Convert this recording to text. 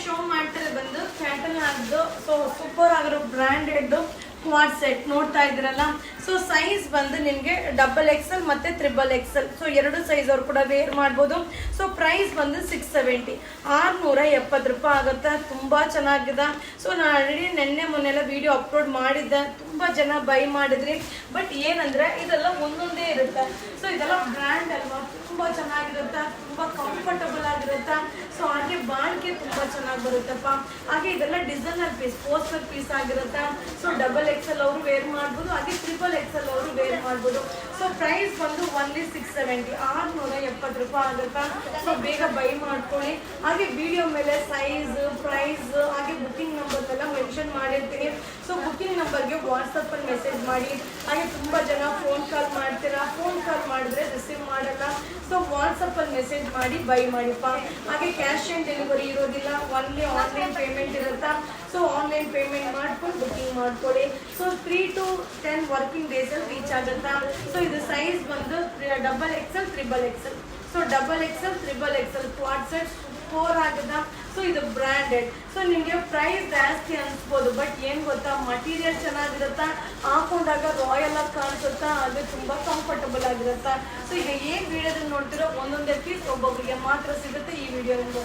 Show ಮಾಡ್ತಾರೆ ಬಂದು ಕ್ಯಾಟನ್ ಆಗ್ದು so super ಆಗಿರೋ ಬ್ರ್ಯಾಂಡೆಡ್ ಕ್ವಾಡ್ ಸೆಟ್ ನೋಡ್ತಾ ಇದ್ರಲ್ಲ. ಸೊ ಸೈಜ್ ಬಂದು ನಿಮಗೆ XXL ಮತ್ತೆ XXL, ಸೊ ಎರಡು ಸೈಜ್ ಅವ್ರು ಕೂಡ ವೇರ್ ಮಾಡ್ಬೋದು. ಸೊ ಪ್ರೈಸ್ ಬಂದು 670, 670 ರೂಪಾಯಿ ಆಗುತ್ತೆ. ತುಂಬಾ ಚೆನ್ನಾಗಿದೆ. ಸೊ ನಾನು ಆಲ್ರೆಡಿ ನೆನ್ನೆ ಮೊನ್ನೆಲ್ಲ ವಿಡಿಯೋ ಅಪ್ಲೋಡ್ ಮಾಡಿದ್ದೆ, ತುಂಬಾ ಜನ ಬೈ ಮಾಡಿದ್ರಿ. ಬಟ್ ಏನಂದ್ರೆ ಇದೆಲ್ಲ ಒಂದೊಂದೇ ಇರುತ್ತೆ. ಸೊ ಇದೆಲ್ಲ ಬ್ರ್ಯಾಂಡ್ ಅಲ್ವಾ, ತುಂಬಾ ಚೆನ್ನಾಗಿರುತ್ತೆ, ತುಂಬಾ ಕಂಫರ್ಟಬಲ್ ಆಗಿರುತ್ತೆ. ಸೊ ಹಾಗೆ ಬಾಳ್ಕೆ ತುಂಬಾ ಚೆನ್ನಾಗಿ ಬರುತ್ತಪ್ಪ. ಹಾಗೆ ಇದೆಲ್ಲ ಡಿಸೈನರ್ ಪೀಸ್, ಪೋಸ್ಟರ್ ಪೀಸ್ ಆಗಿರುತ್ತೆ. ಸೊ XXL ಅವರು ವೇರ್ ಮಾಡ್ಬೋದು, ಹಾಗೆ XXL ಅವರು ವೇರ್ ಮಾಡ್ಬೋದು. ಸೊ ಪ್ರೈಸ್ ಬಂದು ಓನ್ಲಿ 670, 670 ರೂಪಾಯಿ ಆಗುತ್ತೆ. ಸೊ ಬೇಗ ಬೈ ಮಾಡ್ಕೊಳ್ಳಿ. ಹಾಗೆ ವಿಡಿಯೋ ಮೇಲೆ ಸೈಜ್, ಪ್ರೈಸ್, ಹಾಗೆ ಬುಕಿಂಗ್ ನಂಬರ್ ಎಲ್ಲ ಮೆನ್ಷನ್ ಮಾಡಿರ್ತೀನಿ. ಸೊ ಬುಕಿಂಗ್ ನಂಬರ್ಗೆ ವಾಟ್ಸಪ್ಪಲ್ಲಿ ಮೆಸೇಜ್ ಮಾಡಿ. ಹಾಗೆ ತುಂಬ ಜನ ಫೋನ್ ಕಾಲ್ ಮಾಡ್ತೀರಾ, ಫೋನ್ ಕಾಲ್ ಮಾಡಿದ್ರೆ ರಿಸೀವ್ ಮಾಡಲ್ಲ. ಸೊ ವಾಟ್ಸಪ್ಪಲ್ಲಿ ಮೆಸೇಜ್ ಮಾಡಿ ಬೈ ಮಾಡಿಪ್ಪ. ಹಾಗೆ ಕ್ಯಾಶ್ ಆನ್ ಡೆಲಿವರಿ ಇರೋದಿಲ್ಲ, ಓನ್ಲಿ ಆನ್ಲೈನ್ ಪೇಮೆಂಟ್ ಇರುತ್ತಾ. ಸೊ ಆನ್ಲೈನ್ ಪೇಮೆಂಟ್ ಮಾಡ್ಕೊಂಡು ಬುಕಿಂಗ್ ಮಾಡ್ಕೊಳ್ಳಿ. ಸೊ 3 to 10 ವರ್ಕಿಂಗ್ ಡೇಸಲ್ಲಿ ರೀಚ್ ಆಗುತ್ತಾ. ಸೊ ಇದು ಸೈಜ್ ಬಂದು XXL, XXL. So XXL Quad set super ಆಗಿದೆ. ಸೊ ಇದು ಬ್ರ್ಯಾಂಡೆಡ್. ಸೊ ನಿಮಗೆ ಪ್ರೈಸ್ ಜಾಸ್ತಿ ಅನ್ಸ್ಬೋದು, ಬಟ್ ಏನು ಗೊತ್ತಾ, ಮಟೀರಿಯಲ್ ಚೆನ್ನಾಗಿರುತ್ತಾ, ಹಾಕೊಂಡಾಗ ರಾಯಲ್ ಆಗಿ ಕಾಣಿಸುತ್ತಾ, ಅದು ತುಂಬ ಕಂಫರ್ಟಬಲ್ ಆಗಿರುತ್ತಾ. ಸೊ ಈಗ ಏನು ವಿಡಿಯೋದಲ್ಲಿ ನೋಡ್ತಿರೋ ಒಂದೊಂದೇ ಪೀಸ್ ಒಬ್ಬೊಬ್ಬರಿಗೆ ಮಾತ್ರ ಸಿಗುತ್ತೆ ಈ ವಿಡಿಯೋದಿಂದ.